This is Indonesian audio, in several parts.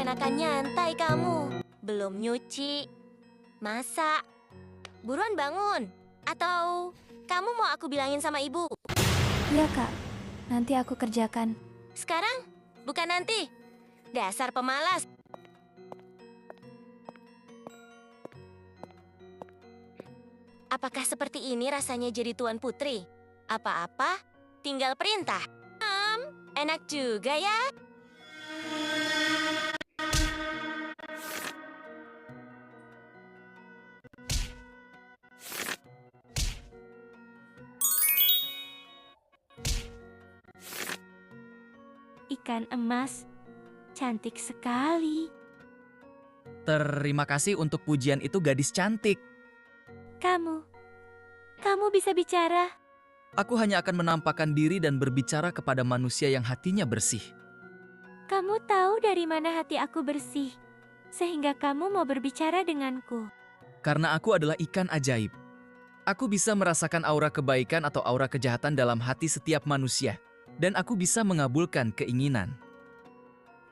enakan nyantai kamu. Belum nyuci, masak. Buruan bangun. Atau kamu mau aku bilangin sama ibu? Iya, Kak. Nanti aku kerjakan. Sekarang? Bukan nanti. Dasar pemalas. Apakah seperti ini rasanya jadi tuan putri? Apa-apa, tinggal perintah. Enak juga ya. Ikan emas, cantik sekali. Terima kasih untuk pujian itu, gadis cantik. Kamu bisa bicara. Aku hanya akan menampakkan diri dan berbicara kepada manusia yang hatinya bersih. Kamu tahu dari mana hati aku bersih, sehingga kamu mau berbicara denganku. Karena aku adalah ikan ajaib. Aku bisa merasakan aura kebaikan atau aura kejahatan dalam hati setiap manusia. Dan aku bisa mengabulkan keinginan.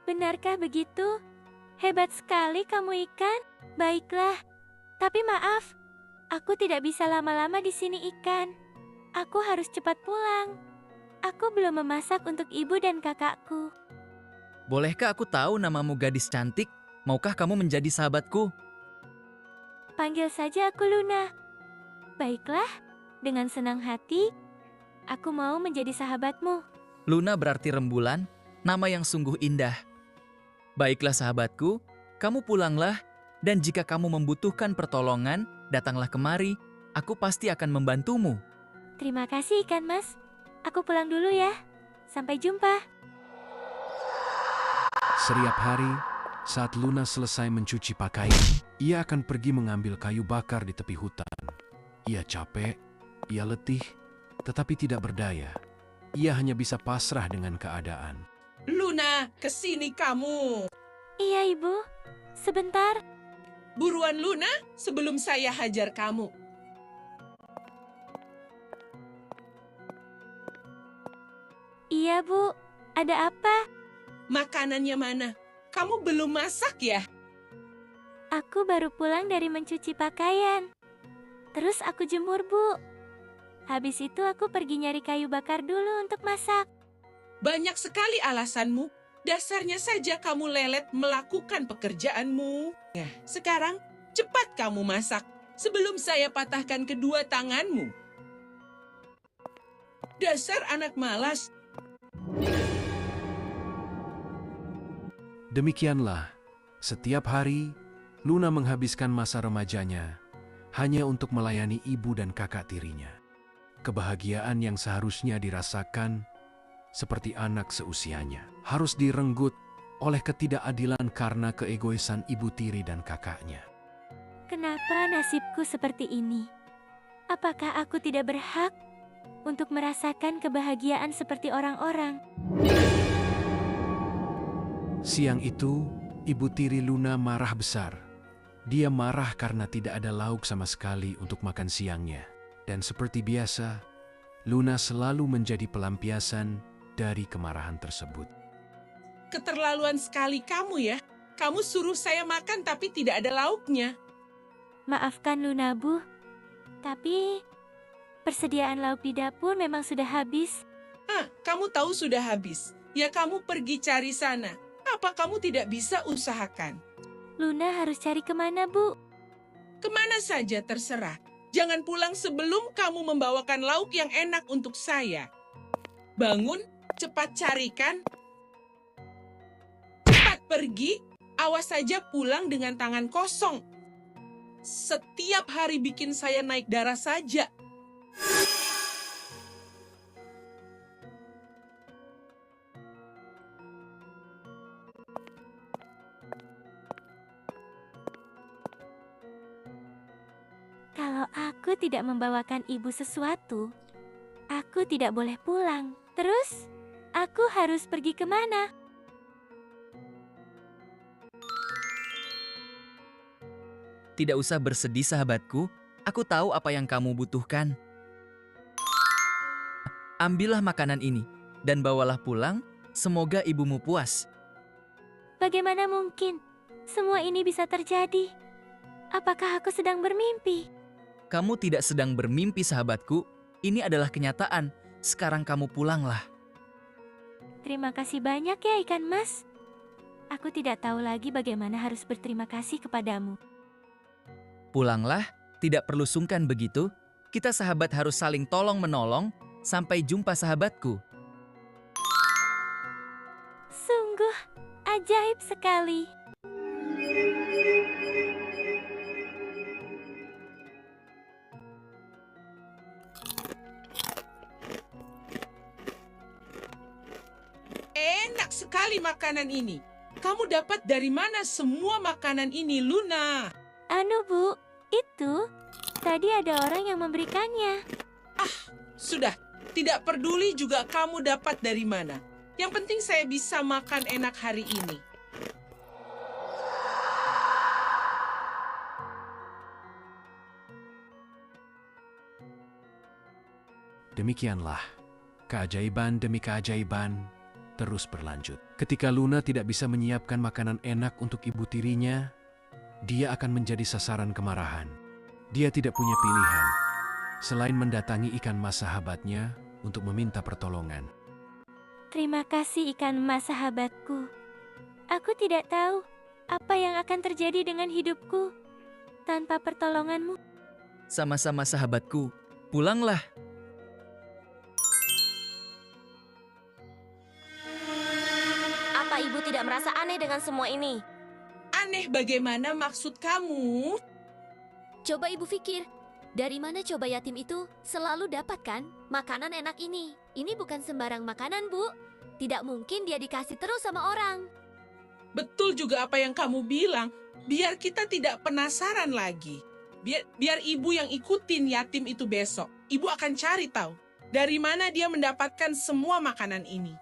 Benarkah begitu? Hebat sekali kamu ikan. Baiklah, tapi maaf, aku tidak bisa lama-lama di sini ikan. Aku harus cepat pulang. Aku belum memasak untuk ibu dan kakakku. Bolehkah aku tahu namamu, gadis cantik? Maukah kamu menjadi sahabatku? Panggil saja aku Luna. Baiklah, dengan senang hati, aku mau menjadi sahabatmu. Luna berarti rembulan, nama yang sungguh indah. Baiklah sahabatku, kamu pulanglah, dan jika kamu membutuhkan pertolongan, datanglah kemari, aku pasti akan membantumu. Terima kasih ikan mas. Aku pulang dulu ya. Sampai jumpa. Setiap hari, saat Luna selesai mencuci pakaian, ia akan pergi mengambil kayu bakar di tepi hutan. Ia capek, ia letih, tetapi tidak berdaya. Ia hanya bisa pasrah dengan keadaan. Luna, kesini kamu. Iya ibu, sebentar. Buruan Luna, sebelum saya hajar kamu. Iya bu, ada apa? Makanannya mana? Kamu belum masak ya? Aku baru pulang dari mencuci pakaian. Terus aku jemur bu. Habis itu aku pergi nyari kayu bakar dulu untuk masak. Banyak sekali alasanmu. Dasarnya saja kamu lelet melakukan pekerjaanmu. Nah, sekarang cepat kamu masak sebelum saya patahkan kedua tanganmu. Dasar anak malas. Demikianlah, setiap hari, Luna menghabiskan masa remajanya hanya untuk melayani ibu dan kakak tirinya. Kebahagiaan yang seharusnya dirasakan seperti anak seusianya harus direnggut oleh ketidakadilan karena keegoisan ibu tiri dan kakaknya. Kenapa nasibku seperti ini? Apakah aku tidak berhak untuk merasakan kebahagiaan seperti orang-orang? Siang itu, ibu tiri Luna marah besar. Dia marah karena tidak ada lauk sama sekali untuk makan siangnya. Dan seperti biasa, Luna selalu menjadi pelampiasan dari kemarahan tersebut. Keterlaluan sekali kamu ya. Kamu suruh saya makan tapi tidak ada lauknya. Maafkan Luna bu, tapi persediaan lauk di dapur memang sudah habis. Kamu tahu sudah habis. Ya kamu pergi cari sana. Apa kamu tidak bisa usahakan? Luna harus cari kemana bu? Kemana saja terserah. Jangan pulang sebelum kamu membawakan lauk yang enak untuk saya. Bangun, cepat carikan. Cepat pergi, awas saja pulang dengan tangan kosong. Setiap hari bikin saya naik darah saja. Kalau aku tidak membawakan ibu sesuatu, aku tidak boleh pulang. Terus, aku harus pergi kemana? Tidak usah bersedih sahabatku, aku tahu apa yang kamu butuhkan. Ambillah makanan ini, dan bawalah pulang, semoga ibumu puas. Bagaimana mungkin semua ini bisa terjadi? Apakah aku sedang bermimpi? Kamu tidak sedang bermimpi, sahabatku. Ini adalah kenyataan. Sekarang kamu pulanglah. Terima kasih banyak ya ikan mas. Aku tidak tahu lagi bagaimana harus berterima kasih kepadamu. Pulanglah, tidak perlu sungkan begitu. Kita sahabat harus saling tolong-menolong. Sampai jumpa, sahabatku. Sungguh ajaib sekali. Enak sekali makanan ini. Kamu dapat dari mana semua makanan ini, Luna? Anu bu, itu tadi ada orang yang memberikannya. Sudah, tidak peduli juga kamu dapat dari mana. Yang penting saya bisa makan enak hari ini. Demikianlah, keajaiban demi keajaiban terus berlanjut. Ketika Luna tidak bisa menyiapkan makanan enak untuk ibu tirinya, dia akan menjadi sasaran kemarahan. Dia tidak punya pilihan selain mendatangi ikan mas sahabatnya untuk meminta pertolongan. Terima kasih ikan mas sahabatku. Aku tidak tahu apa yang akan terjadi dengan hidupku tanpa pertolonganmu. Sama-sama, sahabatku. Pulanglah. Apa ibu tidak merasa aneh dengan semua ini? Aneh bagaimana maksud kamu? Coba ibu pikir, dari mana coba yatim itu selalu dapatkan makanan enak ini? Ini bukan sembarang makanan, Bu. Tidak mungkin dia dikasih terus sama orang. Betul juga apa yang kamu bilang. Biar kita tidak penasaran lagi. Biar ibu yang ikutin yatim itu besok. Ibu akan cari tahu dari mana dia mendapatkan semua makanan ini.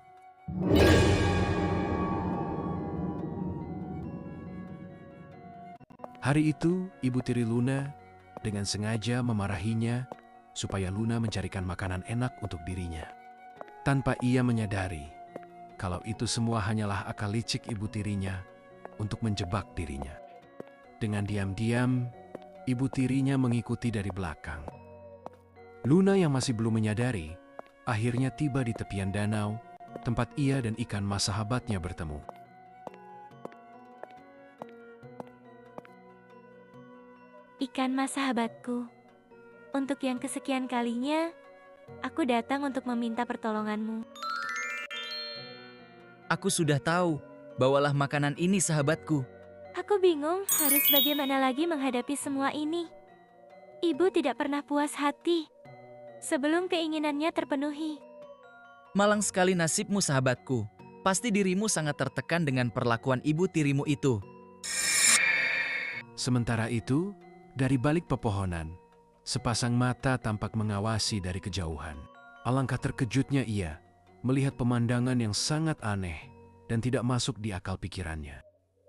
Hari itu, ibu tiri Luna dengan sengaja memarahinya supaya Luna mencarikan makanan enak untuk dirinya. Tanpa ia menyadari kalau itu semua hanyalah akal licik ibu tirinya untuk menjebak dirinya. Dengan diam-diam, ibu tirinya mengikuti dari belakang. Luna yang masih belum menyadari, akhirnya tiba di tepian danau, tempat ia dan ikan mas sahabatnya bertemu. Ikan mas sahabatku, untuk yang kesekian kalinya, aku datang untuk meminta pertolonganmu. Aku sudah tahu. Bawalah makanan ini, sahabatku. Aku bingung harus bagaimana lagi menghadapi semua ini. Ibu tidak pernah puas hati sebelum keinginannya terpenuhi. Malang sekali nasibmu, sahabatku. Pasti dirimu sangat tertekan dengan perlakuan ibu tirimu itu. Sementara itu, dari balik pepohonan, sepasang mata tampak mengawasi dari kejauhan. Alangkah terkejutnya ia melihat pemandangan yang sangat aneh dan tidak masuk di akal pikirannya.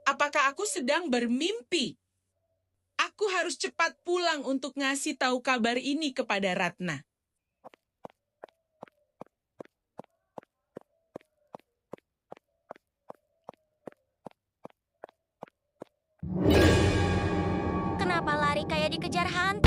Apakah aku sedang bermimpi? Aku harus cepat pulang untuk ngasih tahu kabar ini kepada Ratna. Kenapa lari kayak dikejar hantu?